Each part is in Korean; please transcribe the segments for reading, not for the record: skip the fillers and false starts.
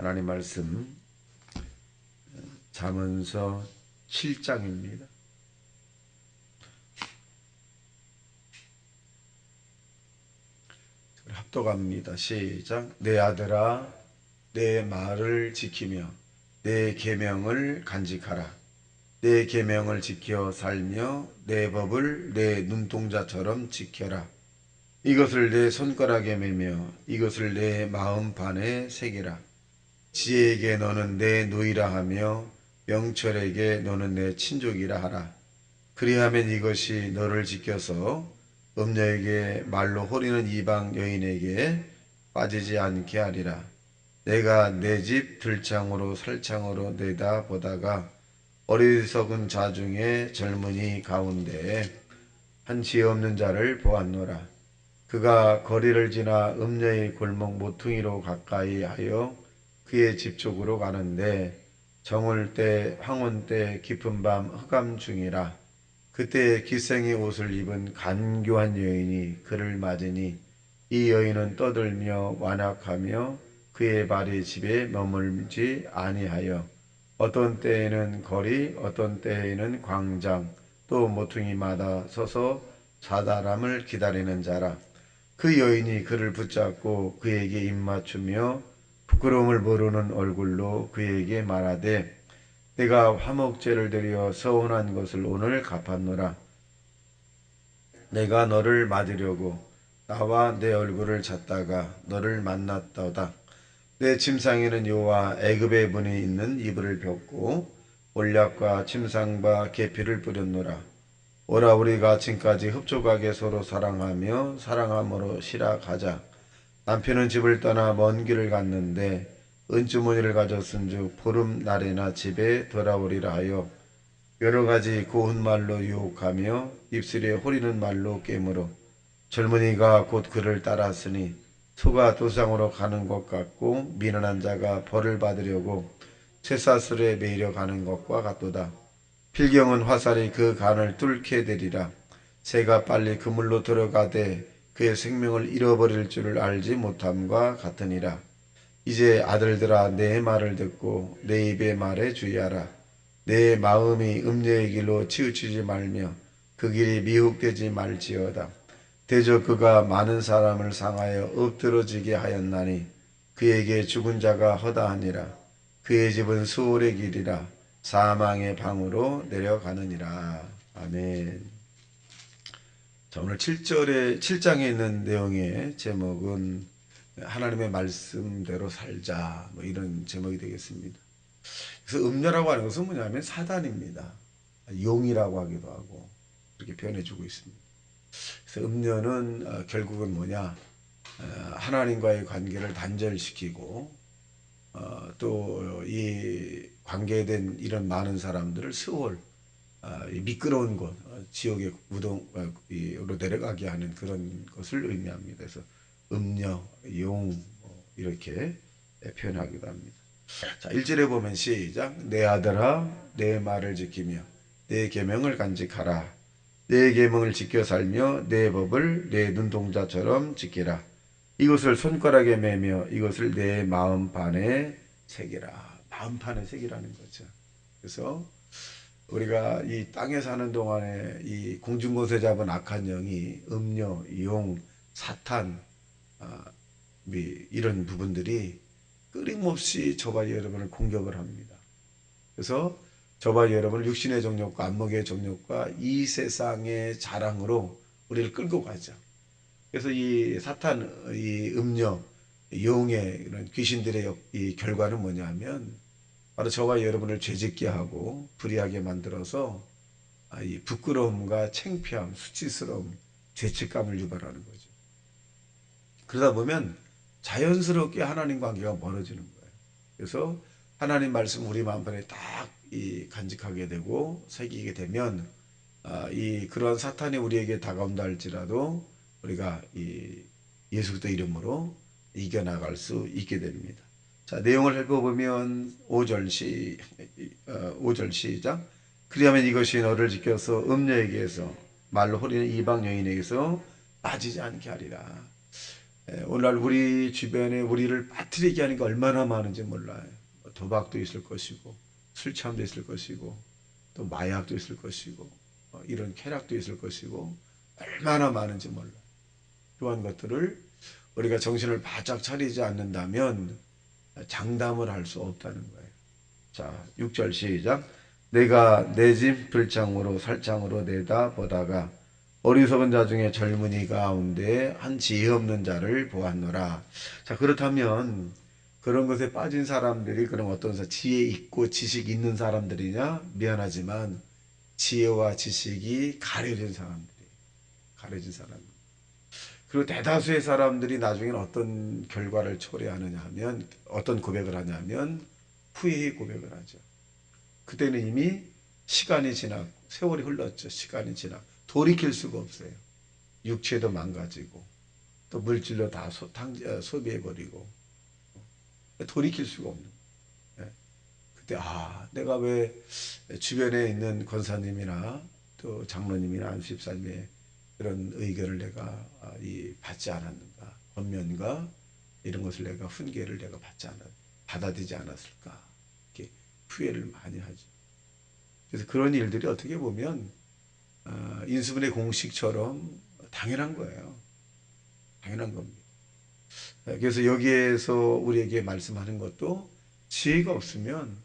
하나님 말씀 잠언서 7장입니다. 합독합니다. 시작. 내 아들아, 내 말을 지키며 내 계명을 간직하라. 내 계명을 지켜 살며 내 법을 내 눈동자처럼 지켜라. 이것을 내 손가락에 매며 이것을 내 마음판에 새기라. 지혜에게 너는 내 누이라 하며 명철에게 너는 내 친족이라 하라. 그리하면 이것이 너를 지켜서 음녀에게 말로 호리는 이방 여인에게 빠지지 않게 하리라. 내가 내 집 들창으로 설창으로 내다보다가 어리석은 자 중에 젊은이 가운데 한 지혜 없는 자를 보았노라. 그가 거리를 지나 음녀의 골목 모퉁이로 가까이 하여 그의 집 쪽으로 가는데 정올 때 황혼 때 깊은 밤 흑암 중이라. 그때 기생의 옷을 입은 간교한 여인이 그를 맞으니 이 여인은 떠들며 완악하며 그의 발이 집에 머물지 아니하여 어떤 때에는 거리 어떤 때에는 광장 또 모퉁이마다 서서 사다람을 기다리는 자라. 그 여인이 그를 붙잡고 그에게 입맞추며 부끄러움을 모르는 얼굴로 그에게 말하되 내가 화목제를 드려 서운한 것을 오늘 갚았노라. 내가 너를 맞으려고 나와 내 얼굴을 찾다가 너를 만났도다. 내 침상에는 요와 애굽의 분이 있는 이불을 벽고 몰약과 침상과 계피를 뿌렸노라. 오라 우리가 지금까지 흡족하게 서로 사랑하며 사랑함으로 시락하자. 남편은 집을 떠나 먼 길을 갔는데 은주머니를 가졌은즉 보름날에나 집에 돌아오리라 하여 여러 가지 고운 말로 유혹하며 입술에 호리는 말로 깨물어 젊은이가 곧 그를 따랐으니 소가 도상으로 가는 것 같고 미련한 자가 벌을 받으려고 쇠사슬에 매이려 가는 것과 같도다. 필경은 화살이 그 간을 뚫게 되리라. 새가 빨리 그물로 들어가되 그의 생명을 잃어버릴 줄을 알지 못함과 같으니라. 이제 아들들아 내 말을 듣고 내 입의 말에 주의하라. 내 마음이 음녀의 길로 치우치지 말며 그 길이 미혹되지 말지어다. 대저 그가 많은 사람을 상하여 엎드러지게 하였나니 그에게 죽은 자가 허다하니라. 그의 집은 수월의 길이라 사망의 방으로 내려가느니라. 아멘. 자, 오늘 7장에 있는 내용의 제목은 하나님의 말씀대로 살자, 뭐 이런 제목이 되겠습니다. 그래서 음녀라고 하는 것은 뭐냐면 사단입니다. 용이라고 하기도 하고 그렇게 표현해주고 있습니다. 그래서 음녀는 결국은 뭐냐, 하나님과의 관계를 단절시키고 또 이 관계된 이런 많은 사람들을 스월 미끄러운 곳, 지옥의 무덤으로 내려가게 하는 그런 것을 의미합니다. 그래서 음녀, 용 이렇게 표현하기도 합니다. 자, 1절에 보면 시작. 내 아들아 내 말을 지키며 내 계명을 간직하라. 내 계명을 지켜 살며 내 법을 내 눈동자처럼 지키라. 이것을 손가락에 매며 이것을 내 마음판에 새기라. 마음판에 새기라는 거죠. 그래서 우리가 이 땅에 사는 동안에 이 공중곳에 잡은 악한 영이 음녀, 용, 사탄 이런 부분들이 끊임없이 저와 여러분을 공격을 합니다. 그래서 저와 여러분을 육신의 정욕과 안목의 정욕과 이 세상의 자랑으로 우리를 끌고 가죠. 그래서 이 사탄, 이 음녀, 용의 이런 귀신들의 이 결과는 뭐냐면 바로 저와 여러분을 죄짓게 하고 불의하게 만들어서 이 부끄러움과 창피함, 수치스러움, 죄책감을 유발하는 거죠. 그러다 보면 자연스럽게 하나님 관계가 멀어지는 거예요. 그래서 하나님 말씀 우리 마음판에 딱 간직하게 되고 새기게 되면 이 그러한 사탄이 우리에게 다가온다 할지라도 우리가 이 예수 그리스도 이름으로 이겨나갈 수 있게 됩니다. 자, 내용을 살펴보면 5절 시작. 그리하면 이것이 너를 지켜서 음녀에게서 말로 호리는 이방 여인에게서 빠지지 않게 하리라. 오늘날 우리 주변에 우리를 빠뜨리게 하는 게 얼마나 많은지 몰라요. 도박도 있을 것이고, 술취함도 있을 것이고, 또 마약도 있을 것이고, 이런 쾌락도 있을 것이고, 얼마나 많은지 몰라요. 그러한 것들을 우리가 정신을 바짝 차리지 않는다면 장담을 할 수 없다는 거예요. 자, 6절 시작. 내가 내 집 불장으로 살장으로 내다 보다가 어리석은 자 중에 젊은이 가운데 한 지혜 없는 자를 보았노라. 자, 그렇다면 그런 것에 빠진 사람들이 그럼 어떤 지혜 있고 지식 있는 사람들이냐? 미안하지만 지혜와 지식이 가려진 사람들이 가려진 사람. 그리고 대다수의 사람들이 나중에는 어떤 결과를 초래하느냐 하면 어떤 고백을 하냐면 후회의 고백을 하죠. 그때는 이미 시간이 지나고 세월이 흘렀죠. 시간이 지나고 돌이킬 수가 없어요. 육체도 망가지고 또 물질로 다 소비해버리고 돌이킬 수가 없는 거예요. 그때 내가 왜 주변에 있는 권사님이나 또 장로님이나 안수집사님의 그런 의견을 내가 받지 않았는가, 권면과 이런 것을 내가 훈계를 내가 받아들이지 않았을까, 이렇게 후회를 많이 하죠. 그래서 그런 일들이 어떻게 보면 인수분해 공식처럼 당연한 거예요. 당연한 겁니다. 그래서 여기에서 우리에게 말씀하는 것도 지혜가 없으면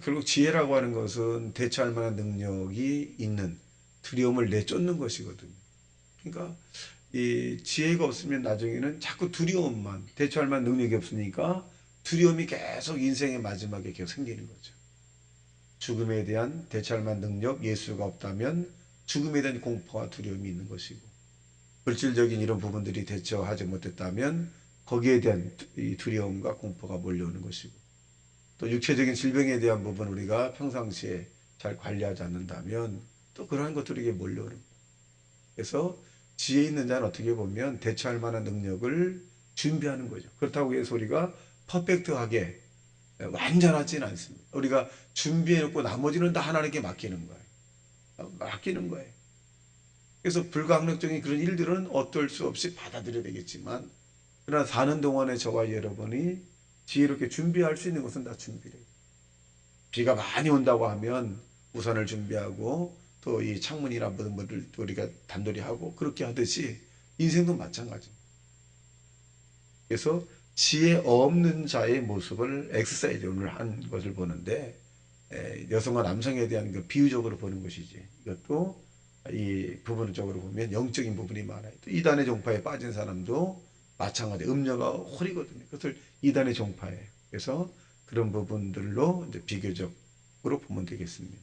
결국 지혜라고 하는 것은 대처할 만한 능력이 있는 두려움을 내쫓는 것이거든요. 그러니까 이 지혜가 없으면 나중에는 자꾸 두려움만 대처할 만한 능력이 없으니까 두려움이 계속 인생의 마지막에 계속 생기는 거죠. 죽음에 대한 대처할 만한 능력, 예수가 없다면 죽음에 대한 공포와 두려움이 있는 것이고 물질적인 이런 부분들이 대처하지 못했다면 거기에 대한 이 두려움과 공포가 몰려오는 것이고 또 육체적인 질병에 대한 부분 우리가 평상시에 잘 관리하지 않는다면 또 그러한 것들이 몰려오는 거예요. 그래서 지혜 있는 자는 어떻게 보면 대처할 만한 능력을 준비하는 거죠. 그렇다고 해서 우리가 퍼펙트하게 완전하지는 않습니다. 우리가 준비해놓고 나머지는 다 하나님께 맡기는 거예요. 맡기는 거예요. 그래서 불가항력적인 그런 일들은 어떨 수 없이 받아들여야 되겠지만 그러나 사는 동안에 저와 여러분이 지혜롭게 준비할 수 있는 것은 다 준비를 해요. 비가 많이 온다고 하면 우산을 준비하고 또 이 창문이나 모든 것을 우리가 단돌이 하고 그렇게 하듯이 인생도 마찬가지입니다. 그래서 지혜 없는 자의 모습을 엑서사이즈 오늘 한 것을 보는데 여성과 남성에 대한 그 비유적으로 보는 것이지 이것도 이 부분적으로 보면 영적인 부분이 많아요. 또 이단의 종파에 빠진 사람도 마찬가지 음녀가 홀이거든요. 그것을 이단의 종파예요. 그래서 그런 부분들로 이제 비교적으로 보면 되겠습니다.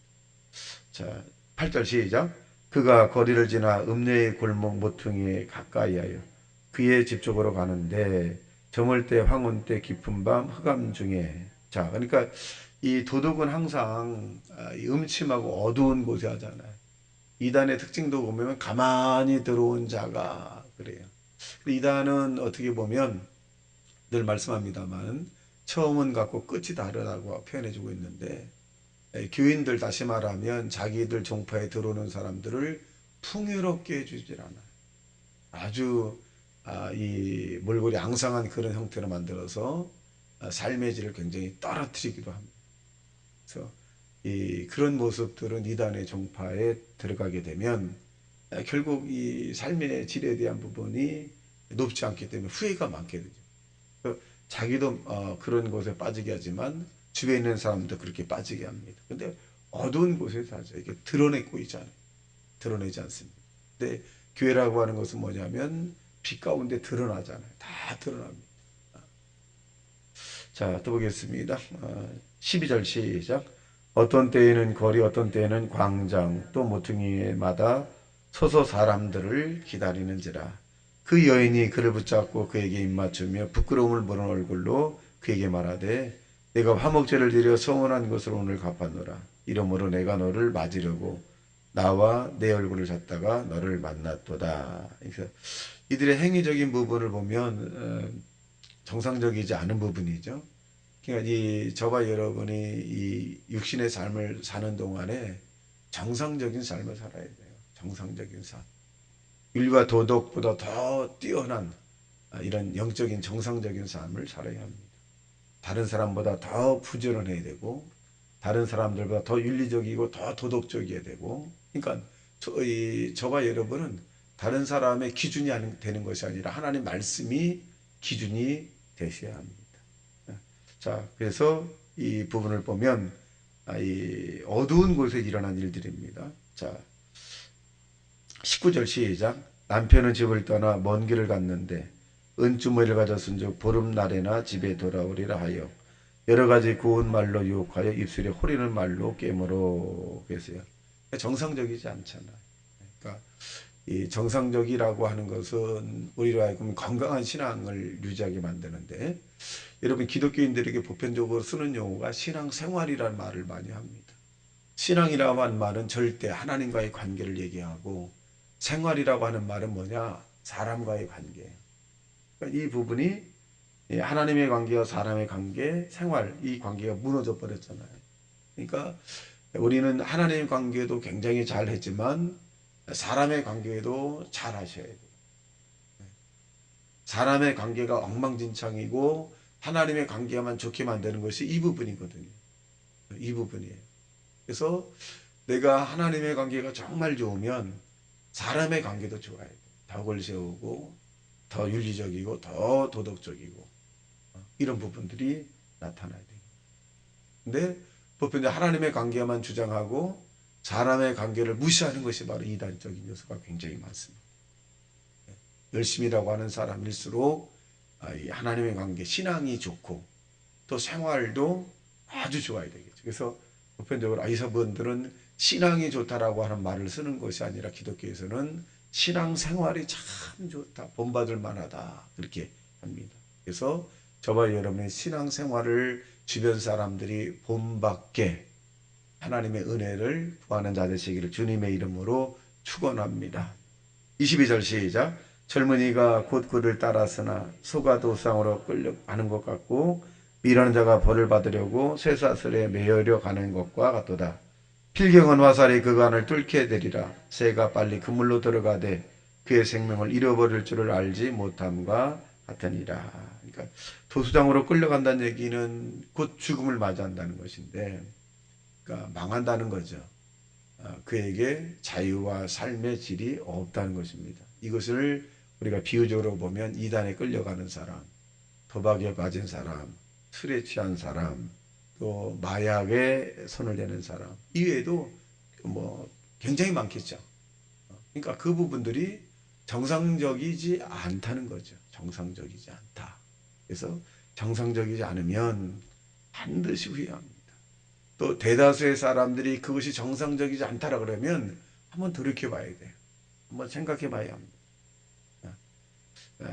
자, 8절 시작. 그가 거리를 지나 음녀의 골목 모퉁이에 가까이 하여 그의 집 쪽으로 가는데 저물 때 황혼 때 깊은 밤 흑암 중에 자, 그러니까 이 도둑은 항상 음침하고 어두운 곳에 하잖아요. 이단의 특징도 보면 가만히 들어온 자가 그래요. 이단은 어떻게 보면 늘 말씀합니다만 처음은 같고 끝이 다르다고 표현해주고 있는데 교인들 다시 말하면 자기들 종파에 들어오는 사람들을 풍요롭게 해주질 않아요. 아주 이 몰골이 앙상한 그런 형태로 만들어서 삶의 질을 굉장히 떨어뜨리기도 합니다. 그래서 이 그런 모습들은 이단의 종파에 들어가게 되면 결국 이 삶의 질에 대한 부분이 높지 않기 때문에 후회가 많게 되죠. 자기도 그런 곳에 빠지게 하지만 주변에 있는 사람도 그렇게 빠지게 합니다. 근데 어두운 곳에 사죠. 이게 드러내고 있잖아요. 드러내지 않습니다. 근데 교회라고 하는 것은 뭐냐면 빛 가운데 드러나잖아요. 다 드러납니다. 자, 또 보겠습니다. 12절 시작. 어떤 때에는 거리, 어떤 때에는 광장, 또 모퉁이마다 서서 사람들을 기다리는지라. 그 여인이 그를 붙잡고 그에게 입맞추며 부끄러움을 부른 얼굴로 그에게 말하되 내가 화목제를 드려 서원한 것으로 오늘 갚았노라. 이러므로 내가 너를 맞으려고 나와 내 얼굴을 찾다가 너를 만났도다. 그래서 이들의 행위적인 부분을 보면 정상적이지 않은 부분이죠. 그러니까 이 저와 여러분이 이 육신의 삶을 사는 동안에 정상적인 삶을 살아야 돼요. 정상적인 삶. 율과 도덕보다 더 뛰어난 이런 영적인 정상적인 삶을 살아야 합니다. 다른 사람보다 더 부지런해야 되고 다른 사람들보다 더 윤리적이고 더 도덕적이어야 되고 그러니까 저와 여러분은 다른 사람의 기준이 되는 것이 아니라 하나님 말씀이 기준이 되셔야 합니다. 자, 그래서 이 부분을 보면 이 어두운 곳에 일어난 일들입니다. 자, 19절 시작. 남편은 집을 떠나 먼 길을 갔는데 은주머니를 가졌은즉 보름날에나 집에 돌아오리라 하여 여러 가지 고운 말로 유혹하여 입술에 호리는 말로 깨물어 계세요. 정상적이지 않잖아요. 그러니까 이 정상적이라고 하는 것은 우리로 하여금 건강한 신앙을 유지하게 만드는데 여러분 기독교인들에게 보편적으로 쓰는 용어가 신앙생활이라는 말을 많이 합니다. 신앙이라고 하는 말은 절대 하나님과의 관계를 얘기하고 생활이라고 하는 말은 뭐냐? 사람과의 관계예요. 그러니까 이 부분이 하나님의 관계와 사람의 관계, 생활 이 관계가 무너져 버렸잖아요. 그러니까 우리는 하나님의 관계도 굉장히 잘 했지만 사람의 관계도 잘 하셔야 돼요. 사람의 관계가 엉망진창이고 하나님의 관계만 좋게 만드는 것이 이 부분이거든요. 이 부분이에요. 그래서 내가 하나님의 관계가 정말 좋으면 사람의 관계도 좋아야 돼요. 덕을 세우고 더 윤리적이고 더 도덕적이고 이런 부분들이 나타나야 돼요. 근데 보편 하나님의 관계만 주장하고 사람의 관계를 무시하는 것이 바로 이단적인 요소가 굉장히 많습니다. 열심이라고 하는 사람일수록 하나님의 관계, 신앙이 좋고 또 생활도 아주 좋아야 되겠죠. 그래서 보편적으로 이서분들은 신앙이 좋다라고 하는 말을 쓰는 것이 아니라 기독교에서는 신앙생활이 참 좋다, 본받을 만하다 그렇게 합니다. 그래서 저와 여러분의 신앙생활을 주변 사람들이 본받게 하나님의 은혜를 구하는 자 되시기를 주님의 이름으로 축원합니다. 22절 시작. 젊은이가 곧 그를 따랐으나 소가 도상으로 끌려가는 것 같고 미라는 자가 벌을 받으려고 쇠사슬에 매여려 가는 것과 같도다. 필경은 화살이 그 안을 뚫게 되리라. 새가 빨리 그물로 들어가되 그의 생명을 잃어버릴 줄을 알지 못함과 같으니라. 그러니까 도수장으로 끌려간다는 얘기는 곧 죽음을 맞이한다는 것인데 그러니까 망한다는 거죠. 그에게 자유와 삶의 질이 없다는 것입니다. 이것을 우리가 비유적으로 보면 이단에 끌려가는 사람, 도박에 빠진 사람, 술에 취한 사람, 또 마약에 손을 대는 사람 이외에도 뭐 굉장히 많겠죠. 그러니까 그 부분들이 정상적이지 않다는 거죠. 정상적이지 않다. 그래서 정상적이지 않으면 반드시 후회합니다. 또 대다수의 사람들이 그것이 정상적이지 않다라 그러면 한번 돌이켜봐야 돼요. 한번 생각해봐야 합니다.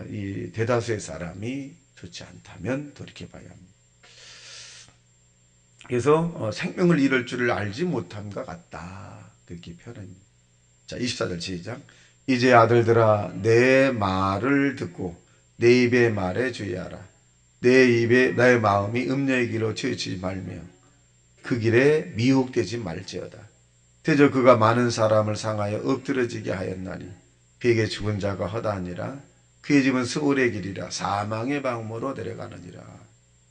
이 대다수의 사람이 좋지 않다면 돌이켜봐야 합니다. 그래서 생명을 잃을 줄을 알지 못함과 같다. 그렇게 표현합니다. 자, 24절 시작. 이제 아들들아 내 말을 듣고 내 입의 말에 주의하라. 내 입에 나의 마음이 음녀의 길로 치우치지 말며 그 길에 미혹되지 말지어다. 대저 그가 많은 사람을 상하여 엎드러지게 하였나니 그에게 죽은 자가 허다하니라. 그의 집은 스올의 길이라 사망의 방으로 내려가느니라.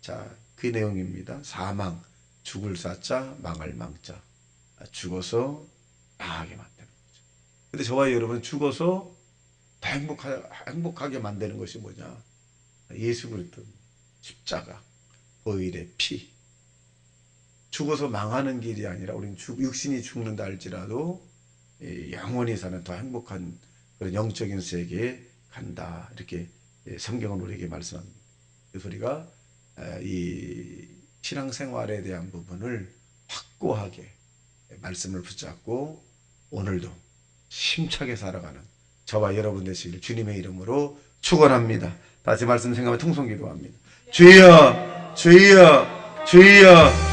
자, 그 내용입니다. 사망, 죽을 사자, 망할 망자. 죽어서 망하게 만드는 거죠. 근데 저와 여러분은 죽어서 더 행복하게 만드는 것이 뭐냐? 예수 그리스도 십자가, 보혈의 피. 죽어서 망하는 길이 아니라 우리는 육신이 죽는다 할지라도 영원히 사는 더 행복한 그런 영적인 세계에 간다. 이렇게 성경은 우리에게 말씀합니다. 그래서 우리가 이 신앙생활에 대한 부분을 확고하게 말씀을 붙잡고 오늘도 힘차게 살아가는 저와 여러분 되시길 주님의 이름으로 축원합니다. 다시 말씀 생각하며 통성기도합니다. 주여 주여 주여